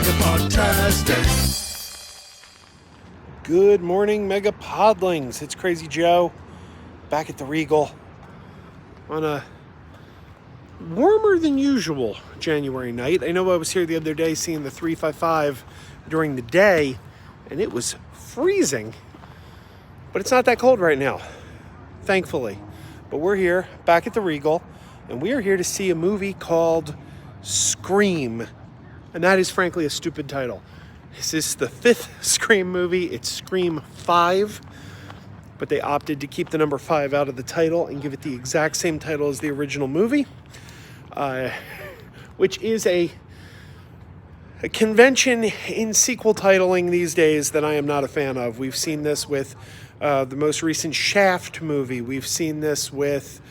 MegaPodTastic. Good morning, MegaPodlings. It's Krazy Joe, back at the Regal on a warmer than usual January night. I know I was here the other day seeing the 355 during the day, and it was freezing, but it's not that cold right now, thankfully. But we're here, back at the Regal, and we are here to see a movie called Scream. And that is frankly a stupid title. This is the fifth Scream movie. It's Scream 5. But they opted to keep the number 5 out of the title and give it the exact same title as the original movie. Which is a convention in sequel titling these days that I am not a fan of. We've seen this with the most recent Shaft movie. We've seen this with,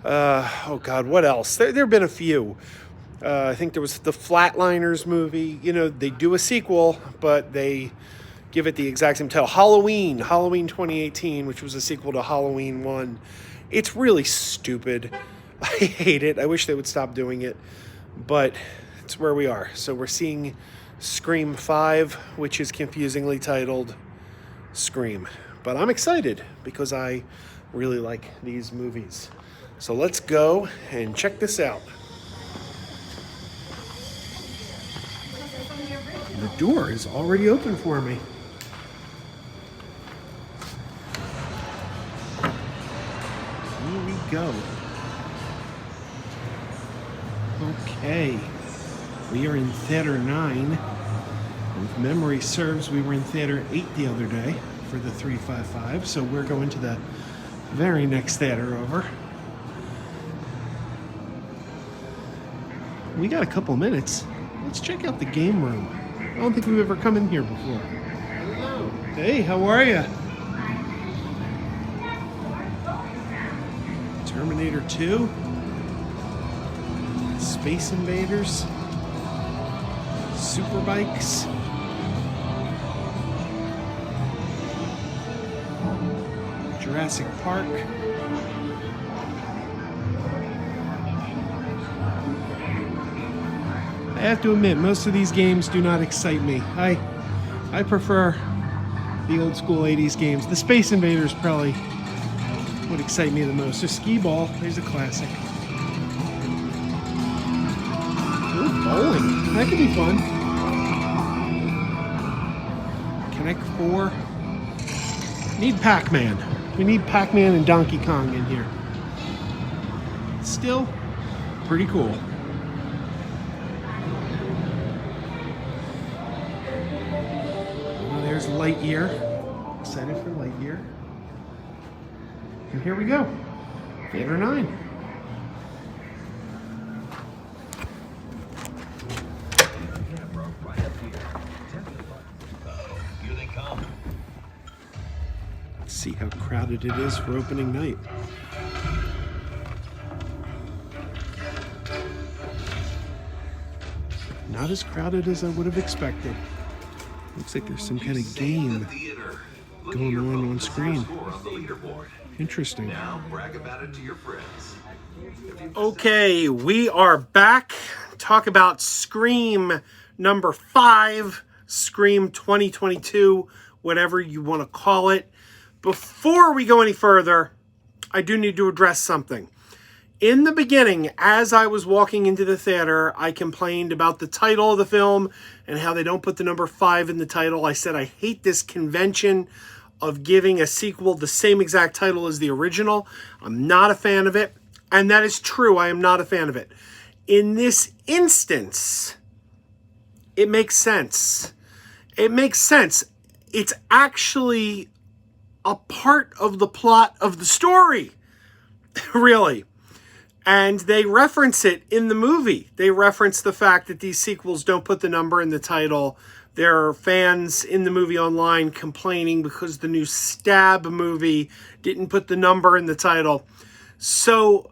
what else? There have been a few. I think there was the Flatliners movie. You know, they do a sequel, but they give it the exact same title. Halloween 2018, which was a sequel to Halloween 1. It's really stupid. I hate it. I wish they would stop doing it, but it's where we are. So we're seeing Scream 5, which is confusingly titled Scream. But I'm excited because I really like these movies. So let's go and check this out. The door is already open for me. Here we go. Okay. We are in Theater 9. If memory serves, we were in Theater 8 the other day for the 355. So we're going to the very next theater over. We got a couple minutes. Let's check out the game room. I don't think we've ever come in here before. Hello. Hey, how are you? Terminator 2. Space Invaders. Super Bikes. Jurassic Park. I have to admit, most of these games do not excite me. I prefer the old school 80s games. The Space Invaders probably would excite me the most. So Skee Ball, there's a classic. Ooh, bowling. That could be fun. Connect 4. Need Pac-Man. We need Pac-Man and Donkey Kong in here. Still pretty cool. There's Lightyear. Excited for Lightyear. And here we go. Theater 9. Let's see how crowded it is for opening night. Not as crowded as I would have expected. Looks like there's some kind of game going on screen. Interesting. Okay, we are back. Talk about Scream number 5, Scream 2022, whatever you want to call it. Before we go any further, I do need to address something. In the beginning, as I was walking into the theater, I complained about the title of the film and how they don't put the number 5 in the title. I said I hate this convention of giving a sequel the same exact title as the original. I'm not a fan of it, and that is true. I am not a fan of it. In this instance, it makes sense. It makes sense. It's actually a part of the plot of the story, really. And they reference it in the movie. They reference the fact that these sequels don't put the number in the title. There are fans in the movie online complaining because the new Stab movie didn't put the number in the title. So,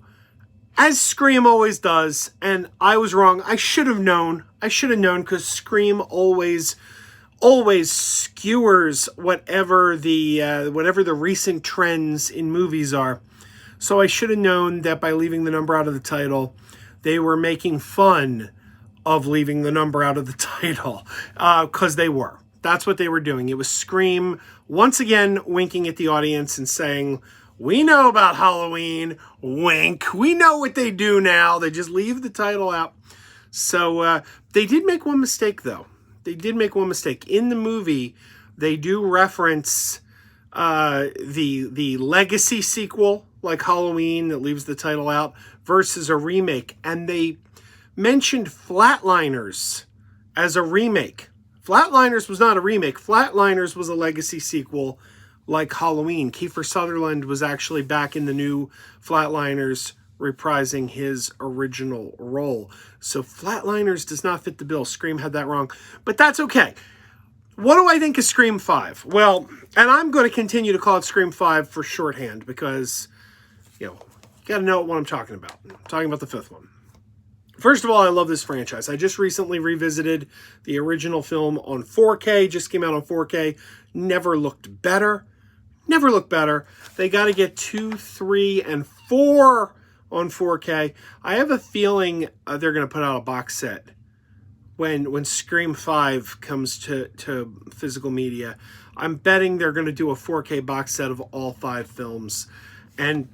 as Scream always does, and I was wrong, I should have known because Scream always skewers whatever the recent trends in movies are. So I should have known that by leaving the number out of the title, they were making fun of leaving the number out of the title, because they were. That's what they were doing. It was Scream, once again, winking at the audience and saying, we know about Halloween, wink. We know what they do now. They just leave the title out. So they did make one mistake, though. They did make one mistake. In the movie, they do reference the legacy sequel, like Halloween, that leaves the title out, versus a remake. And they mentioned Flatliners as a remake. Flatliners was not a remake. Flatliners was a legacy sequel like Halloween. Kiefer Sutherland was actually back in the new Flatliners, reprising his original role. So Flatliners does not fit the bill. Scream had that wrong. But that's okay. What do I think of Scream 5? Well, and I'm going to continue to call it Scream 5 for shorthand because, you got to know what I'm talking about. I'm talking about the fifth one. First of all, I love this franchise. I just recently revisited the original film on 4K. Just came out on 4K. Never looked better. Never looked better. They got to get 2, 3, and 4 on 4K. I have a feeling they're going to put out a box set when Scream 5 comes to physical media. I'm betting they're going to do a 4K box set of all 5 films and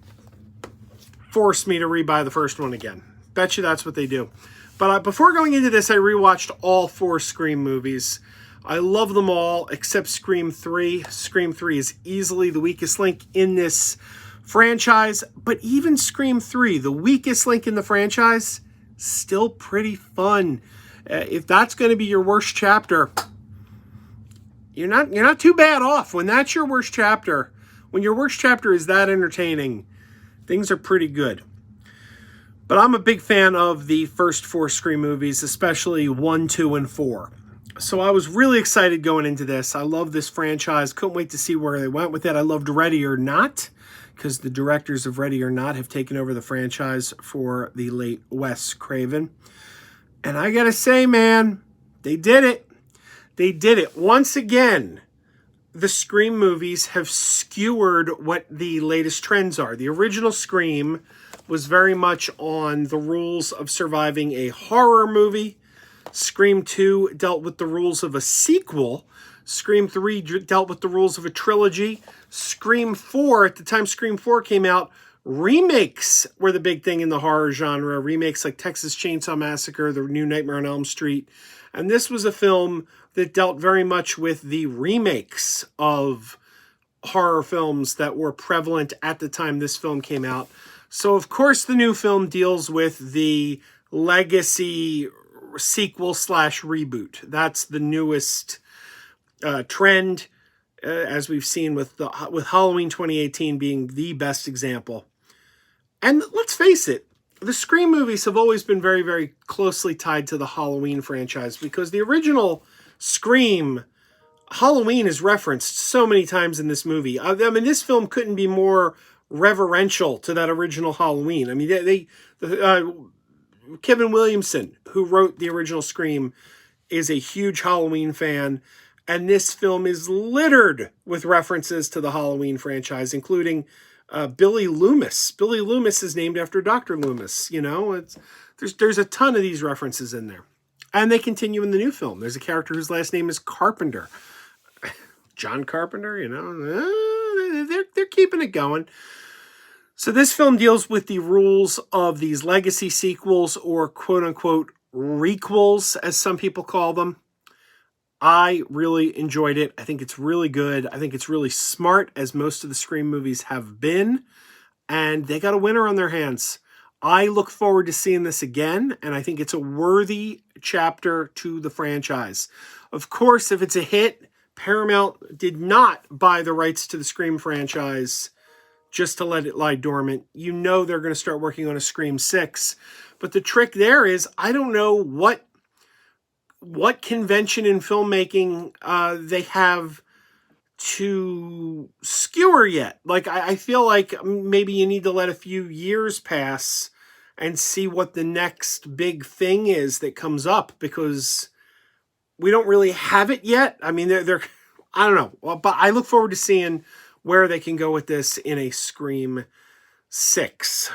force me to rebuy the first one again. Bet you that's what they do. But before going into this, I rewatched all 4 Scream movies. I love them all except Scream 3. Scream 3 is easily the weakest link in this franchise. But even Scream 3, the weakest link in the franchise, still pretty fun. If that's going to be your worst chapter, you're not too bad off. When that's your worst chapter, when your worst chapter is that entertaining, things are pretty good. But I'm a big fan of the first 4 Scream movies, especially 1, 2, and 4. So I was really excited going into this. I love this franchise. Couldn't wait to see where they went with it. I loved Ready or Not, because the directors of Ready or Not have taken over the franchise for the late Wes Craven. And I gotta say, man, they did it. They did it. Once again, the Scream movies have skewered what the latest trends are. The original Scream was very much on the rules of surviving a horror movie. Scream 2 dealt with the rules of a sequel. Scream 3 dealt with the rules of a trilogy. Scream 4, at the time Scream 4 came out, remakes were the big thing in the horror genre. Remakes like Texas Chainsaw Massacre, the new Nightmare on Elm Street. And this was a film that dealt very much with the remakes of horror films that were prevalent at the time this film came out. So, of course, the new film deals with the legacy sequel / reboot. That's the newest trend, as we've seen with Halloween 2018 being the best example. And let's face it, the Scream movies have always been very, very closely tied to the Halloween franchise because the original Scream, Halloween is referenced so many times in this movie. I mean, this film couldn't be more reverential to that original Halloween. I mean, Kevin Williamson, who wrote the original Scream, is a huge Halloween fan, and this film is littered with references to the Halloween franchise, including Billy Loomis. Billy Loomis is named after Dr. Loomis. There's a ton of these references in there, and they continue in the new film. There's a character whose last name is Carpenter, John Carpenter. They're keeping it going. So this film deals with the rules of these legacy sequels, or quote-unquote requels, as some people call them. I really enjoyed it. I think it's really good. I think it's really smart, as most of the Scream movies have been. And they got a winner on their hands. I look forward to seeing this again, and I think it's a worthy chapter to the franchise. Of course, if it's a hit, Paramount did not buy the rights to the Scream franchise just to let it lie dormant. They're going to start working on a Scream 6. But the trick there is, I don't know what convention in filmmaking they have to skewer yet. Like, I feel like maybe you need to let a few years pass and see what the next big thing is that comes up, because we don't really have it yet. I mean, they're I don't know. Well, but I look forward to seeing where they can go with this in a Scream 6.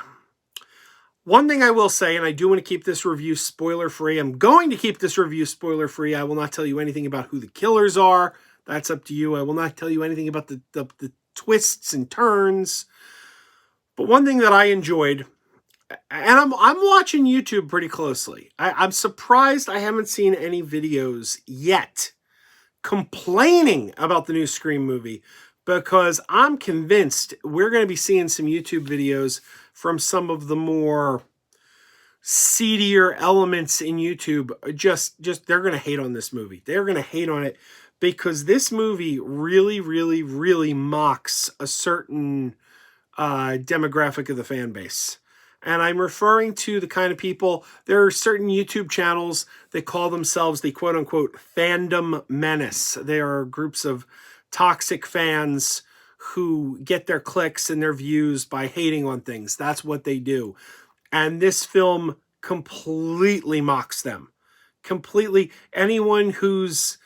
One thing I will say, and I do want to keep this review spoiler-free. I'm going to keep this review spoiler-free. I will not tell you anything about who the killers are. That's up to you. I will not tell you anything about the twists and turns. But one thing that I enjoyed, and I'm watching YouTube pretty closely. I'm surprised I haven't seen any videos yet complaining about the new Scream movie, because I'm convinced we're going to be seeing some YouTube videos from some of the more seedier elements in YouTube. Just they're going to hate on this movie. They're going to hate on it because this movie really, really, really mocks a certain demographic of the fan base. And I'm referring to the kind of people, there are certain YouTube channels that call themselves the quote-unquote fandom menace. They are groups of toxic fans who get their clicks and their views by hating on things. That's what they do. And this film completely mocks them. Completely. Anyone who's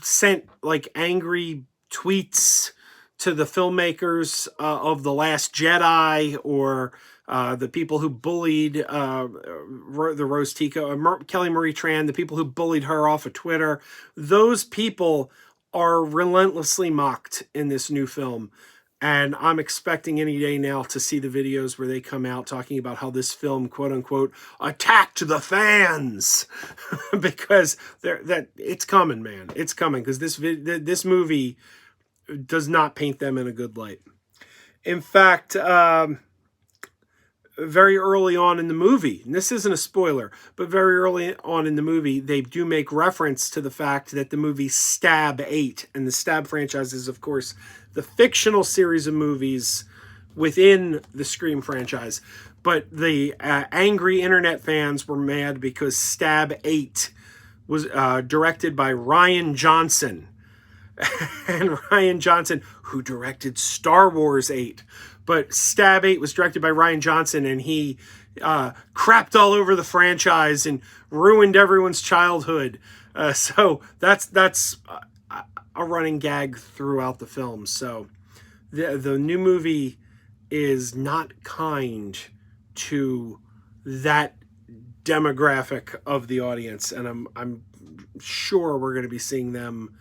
sent like angry tweets to the filmmakers of The Last Jedi, or the people who bullied the Rose Tico, Kelly Marie Tran, the people who bullied her off of Twitter, those people are relentlessly mocked in this new film. And I'm expecting any day now to see the videos where they come out talking about how this film, quote unquote, attacked the fans. Because it's coming, man. It's coming, because this movie does not paint them in a good light. In fact, very early on in the movie, and this isn't a spoiler, but very early on in the movie, they do make reference to the fact that the movie Stab 8, and the Stab franchise is, of course, the fictional series of movies within the Scream franchise. But the angry internet fans were mad because Stab 8 was directed by Rian Johnson. And Rian Johnson, who directed Star Wars 8. But Stab 8 was directed by Rian Johnson, and he crapped all over the franchise and ruined everyone's childhood. So that's a running gag throughout the film. So the new movie is not kind to that demographic of the audience, and I'm sure we're going to be seeing them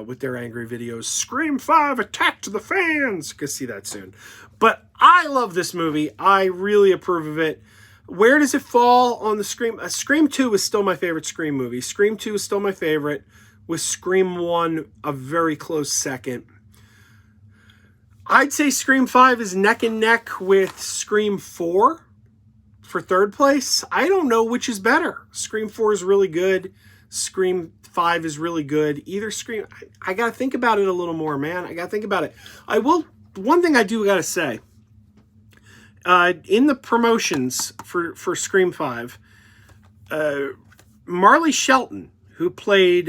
with their angry videos. Scream 5 attacked the fans. You can see that soon. But I love this movie. I really approve of it. Where does it fall on the Scream? Scream 2 is still my favorite Scream movie. Scream 2 is still my favorite, with Scream 1 a very close second. I'd say Scream 5 is neck and neck with Scream 4 for third place. I don't know which is better. Scream 4 is really good. Scream 5 is really good. Either Scream, I got to think about it a little more, man. I got to think about it. One thing I do got to say, in the promotions for Scream 5, Marley Shelton, who played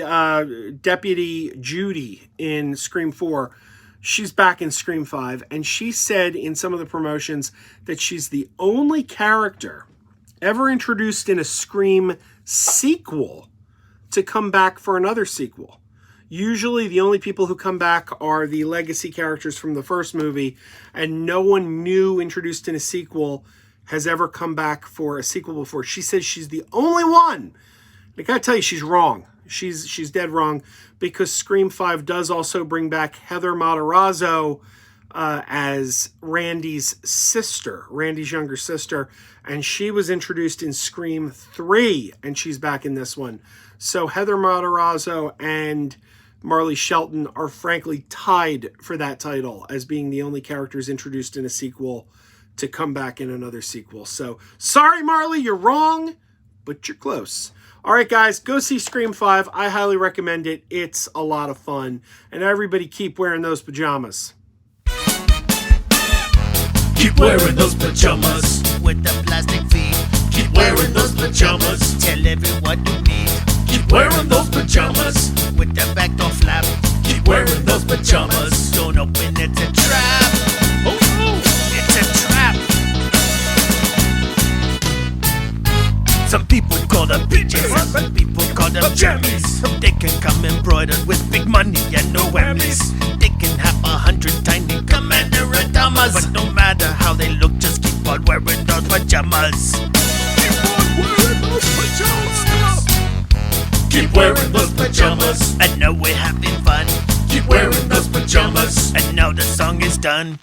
Deputy Judy in Scream 4, she's back in Scream 5, and she said in some of the promotions that she's the only character ever introduced in a Scream sequel to come back for another sequel. Usually the only people who come back are the legacy characters from the first movie, and no one new introduced in a sequel has ever come back for a sequel before. She says she's the only one. I gotta tell you, she's wrong. She's dead wrong, because Scream 5 does also bring back Heather Matarazzo as Randy's sister, Randy's younger sister, and she was introduced in Scream 3, and she's back in this one. So Heather Matarazzo and Marley Shelton are frankly tied for that title as being the only characters introduced in a sequel to come back in another sequel. So sorry, Marley, you're wrong, but you're close. All right, guys, go see Scream 5. I highly recommend it. It's a lot of fun. And everybody keep wearing those pajamas. Keep wearing those pajamas with the plastic feet. Keep wearing those pajamas. Tell everyone you meet. Keep wearing those pajamas with the back door flap. Keep wearing those pajamas. Don't open, it's a trap. Oh no, it's a trap. Some people call them PJs, some people call them jammies. They can come embroidered with big money and no whammies. They can have 100 tiny commander Adamas, but no matter how they look, just keep on wearing those pajamas. Keep wearing those pajamas. I know we're having fun. Keep wearing those pajamas. And now the song is done.